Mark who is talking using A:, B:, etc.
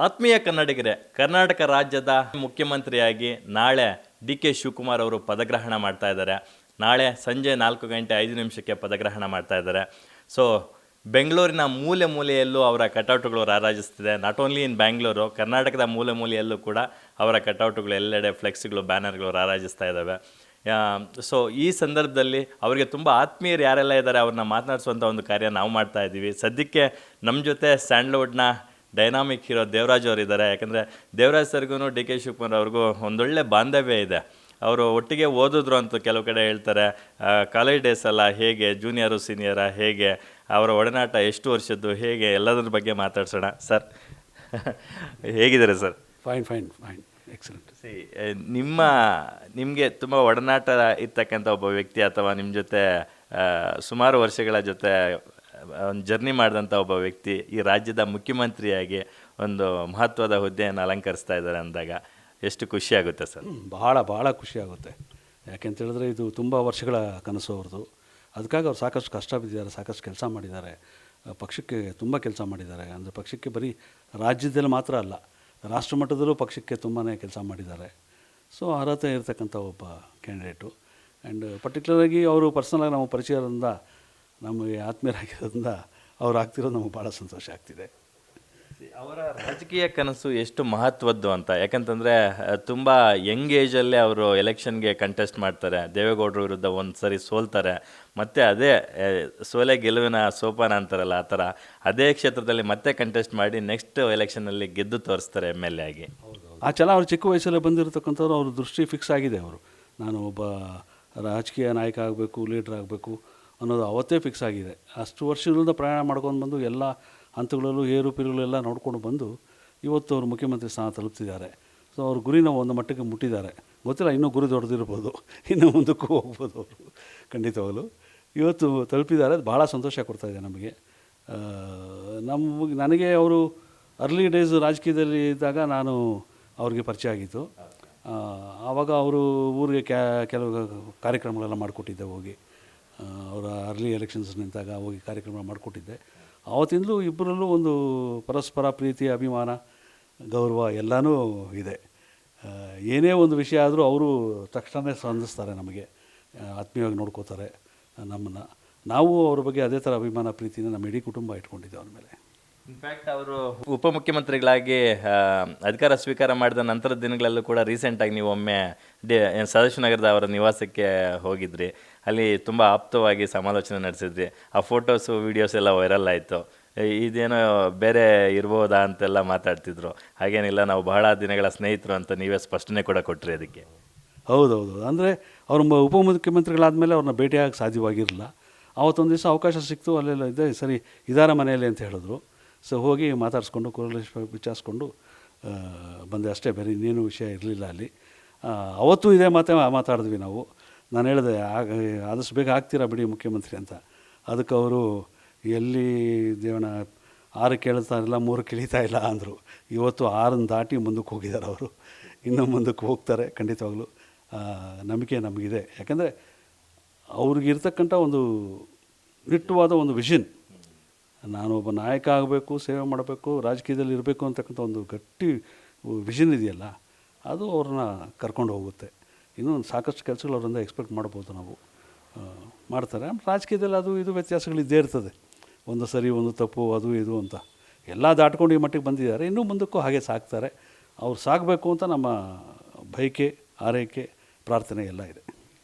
A: ಆತ್ಮೀಯ ಕನ್ನಡಿಗರೇ, ಕರ್ನಾಟಕ ರಾಜ್ಯದ ಮುಖ್ಯಮಂತ್ರಿಯಾಗಿ ನಾಳೆ ಡಿ.ಕೆ. ಶಿವಕುಮಾರ್ ಅವರು ಪದಗ್ರಹಣ ಮಾಡ್ತಾ ಇದ್ದಾರೆ. ನಾಳೆ ಸಂಜೆ 4:05 ಪದಗ್ರಹಣ ಮಾಡ್ತಾ ಇದ್ದಾರೆ. ಸೊ ಬೆಂಗಳೂರಿನ ಮೂಲೆ ಮೂಲೆಯಲ್ಲೂ ಅವರ ಕಟೌಟ್ಗಳು ರಾರಾಜಿಸ್ತಿದೆ. ನಾಟ್ ಓನ್ಲಿ ಇನ್ ಬ್ಯಾಂಗ್ಳೂರು, ಕರ್ನಾಟಕದ ಮೂಲೆ ಮೂಲೆಯಲ್ಲೂ ಕೂಡ ಅವರ ಕಟೌಟ್ಗಳು ಎಲ್ಲೆಡೆ ಫ್ಲೆಕ್ಸ್ಗಳು, ಬ್ಯಾನರ್ಗಳು ರಾರಾಜಿಸ್ತಾ ಇದ್ದಾವೆ. ಸೊ ಈ ಸಂದರ್ಭದಲ್ಲಿ ಅವರಿಗೆ ತುಂಬ ಆತ್ಮೀಯರು ಯಾರೆಲ್ಲ ಇದ್ದಾರೆ ಅವ್ರನ್ನ ಮಾತನಾಡಿಸುವಂಥ ಒಂದು ಕಾರ್ಯ ನಾವು ಮಾಡ್ತಾ ಇದ್ದೀವಿ. ಸದ್ಯಕ್ಕೆ ನಮ್ಮ ಜೊತೆ ಸ್ಯಾಂಡಲ್ವುಡ್ನ ಡೈನಾಮಿಕ್ ಹೀರೋ ದೇವರಾಜ್ ಅವರು ಇದ್ದಾರೆ. ಯಾಕಂದರೆ ದೇವರಾಜ್ ಸರ್ಗೂ ಡಿ.ಕೆ. ಶಿವಕುಮಾರ್ ಅವ್ರಿಗೂ ಒಂದೊಳ್ಳೆ ಬಾಂಧವ್ಯ ಇದೆ. ಅವರು ಒಟ್ಟಿಗೆ ಓದಿದ್ರು ಅಂತ ಕೆಲವು ಕಡೆ ಹೇಳ್ತಾರೆ. ಕಾಲೇಜ್ ಡೇಸ್ ಎಲ್ಲ ಹೇಗೆ, ಜೂನಿಯರು ಸೀನಿಯರ ಹೇಗೆ, ಅವರ ಒಡನಾಟ ಎಷ್ಟು ವರ್ಷದ್ದು, ಹೇಗೆ, ಎಲ್ಲದ್ರ ಬಗ್ಗೆ ಮಾತಾಡ್ಸೋಣ. ಸರ್ ಹೇಗಿದ್ದಾರೆ ಸರ್?
B: Fine excellent.
A: ನಿಮಗೆ ತುಂಬ ಒಡನಾಟ ಇರ್ತಕ್ಕಂಥ ಒಬ್ಬ ವ್ಯಕ್ತಿ ಅಥವಾ ನಿಮ್ಮ ಜೊತೆ ಸುಮಾರು ವರ್ಷಗಳ ಜೊತೆ ಒಂದು ಜರ್ನಿ ಮಾಡಿದಂಥ ಒಬ್ಬ ವ್ಯಕ್ತಿ ಈ ರಾಜ್ಯದ ಮುಖ್ಯಮಂತ್ರಿಯಾಗಿ ಒಂದು ಮಹತ್ವದ ಹುದ್ದೆಯನ್ನು ಅಲಂಕರಿಸ್ತಾ ಇದ್ದಾರೆ ಅಂದಾಗ ಎಷ್ಟು ಖುಷಿಯಾಗುತ್ತೆ ಸರ್?
B: ಭಾಳ ಖುಷಿಯಾಗುತ್ತೆ. ಯಾಕೆಂತ ಹೇಳಿದ್ರೆ ಇದು ತುಂಬ ವರ್ಷಗಳ ಕನಸು ಅವ್ರದ್ದು. ಅದಕ್ಕಾಗಿ ಅವ್ರು ಸಾಕಷ್ಟು ಕಷ್ಟ ಬಿದ್ದಿದ್ದಾರೆ, ಸಾಕಷ್ಟು ಕೆಲಸ ಮಾಡಿದ್ದಾರೆ, ಪಕ್ಷಕ್ಕೆ ತುಂಬ ಕೆಲಸ ಮಾಡಿದ್ದಾರೆ. ಅಂದರೆ ಪಕ್ಷಕ್ಕೆ ಬರೀ ರಾಜ್ಯದಲ್ಲಿ ಮಾತ್ರ ಅಲ್ಲ, ರಾಷ್ಟ್ರ ಮಟ್ಟದಲ್ಲೂ ಪಕ್ಷಕ್ಕೆ ತುಂಬಾ ಕೆಲಸ ಮಾಡಿದ್ದಾರೆ. ಸೊ ಅರ್ಹತೆ ಇರತಕ್ಕಂಥ ಒಬ್ಬ ಕ್ಯಾಂಡಿಡೇಟು. ಆ್ಯಂಡ್ ಪರ್ಟಿಕ್ಯುಲರಾಗಿ ಅವರು ಪರ್ಸನಲಾಗಿ ನಮ್ಮ ಪರಿಚಯದಿಂದ, ನಮಗೆ ಆತ್ಮೀಯರಾಗಿರೋದ್ರಿಂದ ಅವ್ರು ಆಗ್ತಿರೋದು ನಮಗೆ ಭಾಳ ಸಂತೋಷ ಆಗ್ತಿದೆ.
A: ಅವರ ರಾಜಕೀಯ ಕನಸು ಎಷ್ಟು ಮಹತ್ವದ್ದು ಅಂತ, ಯಾಕಂತಂದರೆ ತುಂಬ ಯಂಗ್ ಏಜಲ್ಲೇ ಅವರು ಎಲೆಕ್ಷನ್ಗೆ ಕಂಟೆಸ್ಟ್ ಮಾಡ್ತಾರೆ. ದೇವೇಗೌಡರ ವಿರುದ್ಧ ಒಂದು ಸರಿ ಸೋಲ್ತಾರೆ, ಮತ್ತು ಅದೇ ಸೋಲೆ ಗೆಲುವಿನ ಸೋಪಾನ ಅಂತಾರಲ್ಲ, ಆ ಥರ ಅದೇ ಕ್ಷೇತ್ರದಲ್ಲಿ ಮತ್ತೆ ಕಂಟೆಸ್ಟ್ ಮಾಡಿ ನೆಕ್ಸ್ಟ್ ಎಲೆಕ್ಷನಲ್ಲಿ ಗೆದ್ದು ತೋರಿಸ್ತಾರೆ MLA ಆಗಿ.
B: ಆ ಛಲ ಅವ್ರು ಚಿಕ್ಕ ವಯಸ್ಸಲ್ಲೇ ಬಂದಿರತಕ್ಕಂಥವ್ರು. ಅವ್ರ ದೃಷ್ಟಿ ಫಿಕ್ಸ್ ಆಗಿದೆ. ನಾನು ಒಬ್ಬ ರಾಜಕೀಯ ನಾಯಕ ಆಗಬೇಕು, ಲೀಡ್ರ್ ಆಗಬೇಕು ಅನ್ನೋದು ಅವತ್ತೇ ಫಿಕ್ಸ್ ಆಗಿದೆ. ಅಷ್ಟು ವರ್ಷದಿಂದ ಪ್ರಯಾಣ ಮಾಡ್ಕೊಂಡು ಬಂದು ಎಲ್ಲ ಹಂತಗಳಲ್ಲೂ ಏರುಪೇರುಗಳೆಲ್ಲ ನೋಡ್ಕೊಂಡು ಬಂದು ಇವತ್ತು ಅವರು ಮುಖ್ಯಮಂತ್ರಿ ಸ್ಥಾನ ತಲುಪ್ತಿದ್ದಾರೆ. ಸೊ ಅವ್ರ ಗುರಿನ ಒಂದು ಮಟ್ಟಕ್ಕೆ ಮುಟ್ಟಿದ್ದಾರೆ. ಗೊತ್ತಿಲ್ಲ, ಇನ್ನೂ ಗುರಿ ದೊಡ್ಡದಿರ್ಬೋದು, ಇನ್ನೂ ಮುಂದಕ್ಕೂ ಹೋಗ್ಬೋದು ಅವರು ಖಂಡಿತವಾಗಲು. ಇವತ್ತು ತಲುಪಿದ್ದಾರೆ, ಅದು ಭಾಳ ಸಂತೋಷ ಕೊಡ್ತಾಯಿದೆ ನಮಗೆ. ನನಗೆ ಅವರು ಅರ್ಲಿ ಡೇಸ್ ರಾಜಕೀಯದಲ್ಲಿ ಇದ್ದಾಗ ನಾನು ಅವ್ರಿಗೆ ಪರಿಚಯ ಆಗಿತ್ತು. ಆವಾಗ ಅವರು ಊರಿಗೆ ಕೆಲವು ಕಾರ್ಯಕ್ರಮಗಳೆಲ್ಲ ಮಾಡಿಕೊಟ್ಟಿದ್ದೆ. ಹೋಗಿ ಅವರ ಅರ್ಲಿ ಎಲೆಕ್ಷನ್ಸ್ ನಿಂತಾಗ ಹೋಗಿ ಕಾರ್ಯಕ್ರಮ ಮಾಡಿಕೊಟ್ಟಿದ್ದೆ. ಆವತ್ತಿಂದಲೂ ಇಬ್ಬರಲ್ಲೂ ಒಂದು ಪರಸ್ಪರ ಪ್ರೀತಿ, ಅಭಿಮಾನ, ಗೌರವ ಎಲ್ಲನೂ ಇದೆ. ಏನೇ ಒಂದು ವಿಷಯ ಆದರೂ ಅವರು ತಕ್ಷಣ ಸ್ಪಂದಿಸ್ತಾರೆ, ನಮಗೆ ಆತ್ಮೀಯವಾಗಿ ನೋಡ್ಕೋತಾರೆ ನಮ್ಮನ್ನು. ನಾವು ಅವ್ರ ಬಗ್ಗೆ ಅದೇ ಥರ ಅಭಿಮಾನ, ಪ್ರೀತಿನ ನಮ್ಮ ಇಡೀ ಕುಟುಂಬ ಇಟ್ಕೊಂಡಿದ್ದೇವೆ ಅವ್ರ ಮೇಲೆ.
A: ಇನ್ಫ್ಯಾಕ್ಟ್ ಅವರು ಉಪಮುಖ್ಯಮಂತ್ರಿಗಳಾಗಿ ಅಧಿಕಾರ ಸ್ವೀಕಾರ ಮಾಡಿದ ನಂತರದ ದಿನಗಳಲ್ಲೂ ಕೂಡ ರೀಸೆಂಟಾಗಿ ನೀವು ಒಮ್ಮೆ ಸದಾಶಿವನಗರದ ಅವರ ನಿವಾಸಕ್ಕೆ ಹೋಗಿದ್ರಿ. ಅಲ್ಲಿ ತುಂಬ ಆಪ್ತವಾಗಿ ಸಮಾಲೋಚನೆ ನಡೆಸಿದ್ರಿ. ಆ ಫೋಟೋಸು, ವೀಡಿಯೋಸ್ ಎಲ್ಲ ವೈರಲ್ ಆಯಿತು. ಇದೇನೋ ಬೇರೆ ಇರ್ಬೋದಾ ಅಂತೆಲ್ಲ ಮಾತಾಡ್ತಿದ್ರು. ಹಾಗೇನಿಲ್ಲ, ನಾವು ಬಹಳ ದಿನಗಳ ಸ್ನೇಹಿತರು ಅಂತ ನೀವೇ ಸ್ಪಷ್ಟನೆ ಕೂಡ ಕೊಟ್ಟರಿ ಅದಕ್ಕೆ.
B: ಹೌದೌದು. ಅಂದರೆ ಅವರು ಉಪಮುಖ್ಯಮಂತ್ರಿಗಳಾದಮೇಲೆ ಅವ್ರನ್ನ ಭೇಟಿಯಾಗಕ್ಕೆ ಸಾಧ್ಯವಾಗಿರಲಿಲ್ಲ. ಆವತ್ತೊಂದು ದಿವಸ ಅವಕಾಶ ಸಿಕ್ತು. ಅಲ್ಲೆಲ್ಲ ಇದೆ, ಸರಿ ಇದಾರ ಮನೆಯಲ್ಲಿ ಅಂತ ಹೇಳಿದ್ರು. ಸೊ ಹೋಗಿ ಮಾತಾಡಿಸ್ಕೊಂಡು, ವಿಚಾರಿಸ್ಕೊಂಡು ಬಂದೆ ಅಷ್ಟೇ, ಬೇರೆ ಇನ್ನೇನು ವಿಷಯ ಇರಲಿಲ್ಲ ಅಲ್ಲಿ. ಅವತ್ತು ಇದೇ ಮಾತಾಡಿದ್ವಿ ನಾವು. ನಾನು ಹೇಳಿದೆ, ಆದಷ್ಟು ಬೇಗ ಆಗ್ತೀರಾ ಬಿಡಿ ಮುಖ್ಯಮಂತ್ರಿ ಅಂತ. ಅದಕ್ಕೆ ಅವರು ಎಲ್ಲಿ ದೇವಣ್ಣ 6 ಕೇಳ್ತಾ ಇಲ್ಲ, 3 ಇಳಿತಾ ಇಲ್ಲ ಅಂದರು. ಇವತ್ತು 6 ದಾಟಿ ಮುಂದಕ್ಕೆ ಹೋಗಿದ್ದಾರೆ ಅವರು. ಇನ್ನೂ ಮುಂದಕ್ಕೆ ಹೋಗ್ತಾರೆ ಖಂಡಿತವಾಗ್ಲೂ. ನಂಬಿಕೆ ನಮಗಿದೆ. ಯಾಕಂದರೆ ಅವ್ರಿಗಿರ್ತಕ್ಕಂಥ ಒಂದು ನಿಟ್ಟವಾದ ಒಂದು ವಿಷನ್, ನಾನು ಒಬ್ಬ ನಾಯಕ ಆಗಬೇಕು, ಸೇವೆ ಮಾಡಬೇಕು, ರಾಜಕೀಯದಲ್ಲಿ ಇರಬೇಕು ಅಂತಕ್ಕಂಥ ಒಂದು ಗಟ್ಟಿ ವಿಷನ್ ಇದೆಯಲ್ಲ, ಅದು ಅವ್ರನ್ನ ಕರ್ಕೊಂಡು ಹೋಗುತ್ತೆ. ಇನ್ನೂ ಸಾಕಷ್ಟು ಕೆಲಸಗಳು ಅವರಿಂದ ಎಕ್ಸ್ಪೆಕ್ಟ್ ಮಾಡ್ಬೋದು ನಾವು. ಮಾಡ್ತಾರೆ. ರಾಜಕೀಯದಲ್ಲಿ ಅದು ಇದು ವ್ಯತ್ಯಾಸಗಳಿದ್ದೇ ಇರ್ತದೆ. ಒಂದು ಸರಿ, ಒಂದು ತಪ್ಪು, ಅದು ಇದು ಅಂತ ಎಲ್ಲ ದಾಟ್ಕೊಂಡು ಈ ಮಟ್ಟಿಗೆ ಬಂದಿದ್ದಾರೆ. ಇನ್ನೂ ಮುಂದಕ್ಕೂ ಹಾಗೆ ಸಾಕ್ತಾರೆ. ಅವ್ರು ಸಾಗಬೇಕು ಅಂತ ನಮ್ಮ ಬಯಕೆ, ಆರೈಕೆ, ಪ್ರಾರ್ಥನೆ ಎಲ್ಲ ಇದೆ.